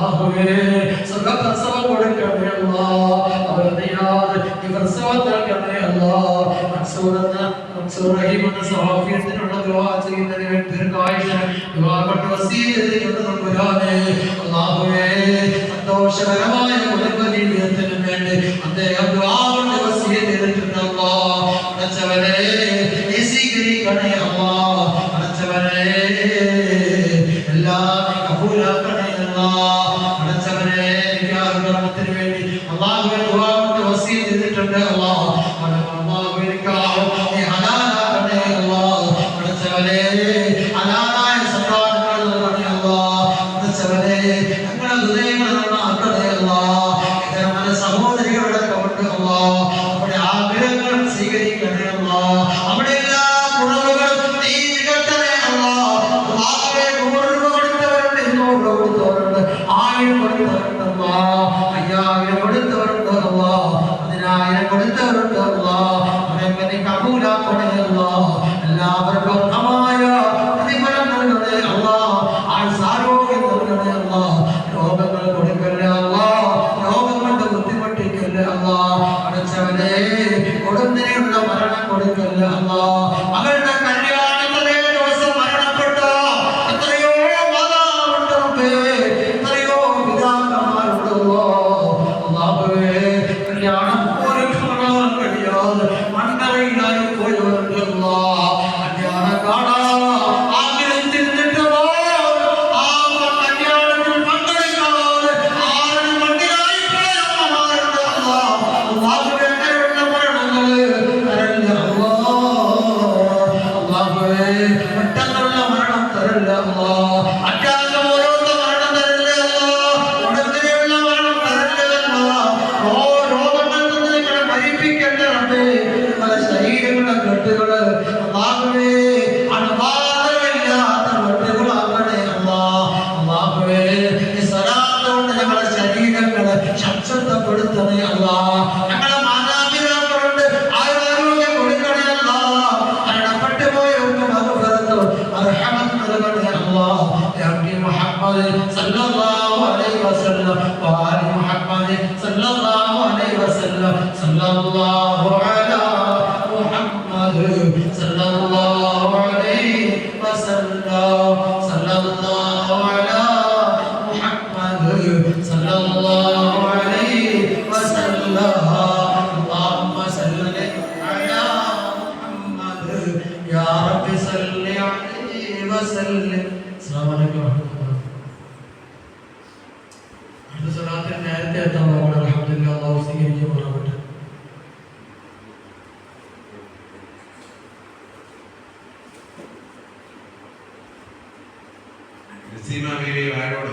അല്ലാഹുവേ സുഖപ്രസവം കൊടുക്കണേ അല്ലാഹ് അവരുടെ പ്രസവം നൽകണേ അല്ലാഹ് മൻസൂർ റഹീം എന്ന സഹാബിയത്തിനുള്ള ദുആ ചെയ്യുന്നതിന് വേണ്ടി ദീർഘായുസ്സ് ദുആ കൊണ്ട് വസീയത്ത് ചെയ്യുന്ന തമ്പുരാനെ അല്ലാഹുവേ സന്തോഷകരമായ കുടുംബ ജീവിതത്തിന് വേണ്ടി അദ്ദേഹം ദുആ കൊണ്ട് വസീയത്ത് ചെയ്തിട്ടുണ്ട് അല്ലാഹ് അടച്ചവനെ നീ സ്വീകരിക്കണേ അല്ലാഹ് അടച്ചവനെ എല്ലാം നീ കബൂലാക്കണേ അല്ലാഹ് അടച്ചവനെ നിക്കാഹത്തിന് വേണ്ടി അല്ലാഹുവേ ദുആ കൊണ്ട് വസീയത്ത് ചെയ്തിട്ടുണ്ട് അല്ലാഹ് അല്ലാഹുവേ നിക്കാഹ് നീ ഹലാലാക്കണേ അല്ലാഹ് അടച്ചവനെ ഹലാലായ സന്താനങ്ങൾ നൽകണേ അല്ലാഹ് അടച്ചവനെ ഞങ്ങളുടെ ഹൃദയങ്ങൾ നന്നാക്കണേ അല്ലാഹ് ഇതര സഹോദരികളുടെ കവട്ട് അല്ലാഹ് അവിടെ ആഗ്രഹങ്ങൾ സ്വീകരിക്കണേ അല്ലാഹ് അവിടെ എല്ലാ കുറവുകളും നീ നികത്തണേ അല്ലാഹ് അല്ലാഹുവേ നൂറ് കൊടുത്തവരുണ്ട് 200 കൊടുത്തവരുണ്ട് 1000 കൊടുത്തവരുണ്ട് അല്ലാഹ് 5000 കൊടുത്തവരുണ്ട് അല്ലാഹ് 10000 കൊടുത്തവരുണ്ട് അല്ലാഹ് അവരെ നീ കബൂലാക്കണേ അല്ലാഹ് എല്ലാവർക്കും അർഹമായ പ്രതിഫലം നൽകണേ അല്ലാഹ് ആയുസ്സാരോഗ്യം നൽകണേ അല്ലാഹ് രോഗങ്ങൾ കൊടുക്കല്ലേ അല്ലാഹ് രോഗം കൊണ്ട് ബുദ്ധിമുട്ടിക്കല്ലേ അല്ലാഹ് അടച്ചവനെ കൊടുന്നതിനുള്ള മരണം കൊടുക്കല്ലേ അല്ലാഹ് അവരുടെ കല്യാണത്തിലെ ദിവസം മരണപ്പെട്ട എത്രയോ മാതാവുണ്ട് റബ്ബേ എത്രയോ പിതാക്കന്മാരുണ്ട് അല്ലാഹുവേ കല്യാണം പോലും കാണാൻ കഴിയാതെ മണ്ണറയിലായി പോയവരുണ്ട് അല്ലാഹ് കല്യാണം കാണാൻ ആഗ്രഹിച്ചിരുന്നിട്ട് ആ കല്യാണത്തിൽ പങ്കെടുക്കാതെ ആരും മണ്ണിലായി പോയ അമ്മമാരുണ്ട് അല്ലാഹ് അല്ലാഹുവേ അങ്ങനെയുള്ള മരണങ്ങള് തരല്ല അല്ലാഹുവേ പെട്ടെന്നുള്ള മരണം തരല്ല അല്ലാഹ് അറ്റാക്ക് പോലത്തെ മരണം തരല്ല അല്ലാഹ് ഉടനെയുള്ള മരണം തരല്ല അല്ലാഹ് രോഗങ്ങൾ തന്നെ മരിപ്പിക്കണ്ട റബ്ബേ പല ശരീരങ്ങളുടെ കെട്ടുകള് അല്ലാഹുവേ അണുബാധകളില്ലാത്ത കെട്ടുകളാക്കണേ അല്ലാഹ് അല്ലാഹുവേ ഈ സ്വലാത്ത് കൊണ്ട് ഞങ്ങളുടെ ശരീരങ്ങളെ ശക്തിപ്പെടുത്തണേ അല്ലാഹ് ഞങ്ങളുടെ മാതാപിതാക്കളുണ്ട് ആരോഗ്യം കൊടുക്കണേ അല്ലാഹ് മരണപ്പെട്ടു പോയവർക്ക് മഗ്ഫിറത്തും അർഹമത്തും നൽകണേ അല്ലാഹ് നബി മുഹമ്മദ് സല്ലല്ലാഹു അലൈഹി വസല്ലം വആലി മുഹമ്മദ് സല്ലല്ലാഹു അലൈഹി വസല്ലം സല്ലല്ലാഹു അലാ മുഹമ്മദ് സല്ലല്ലാഹു അലൈഹി വസല്ലം സല്ലല്ലാഹു അലാ മുഹമ്മദ് സല്ലല്ലാഹു അലൈഹി വസല്ലം اللهم صل على محمد يا رب صل عليه وسلم السلام عليكم ورحمة الله അടുത്ത സ്വലാത്തിൽ നേരത്തെ എത്താൻ പോകണം അൽഹംദുലില്ലാഹ് അല്ലാഹു സ്വീകരിക്കുമാറാവട്ടെ നസീമ ബീവി വാഴോട്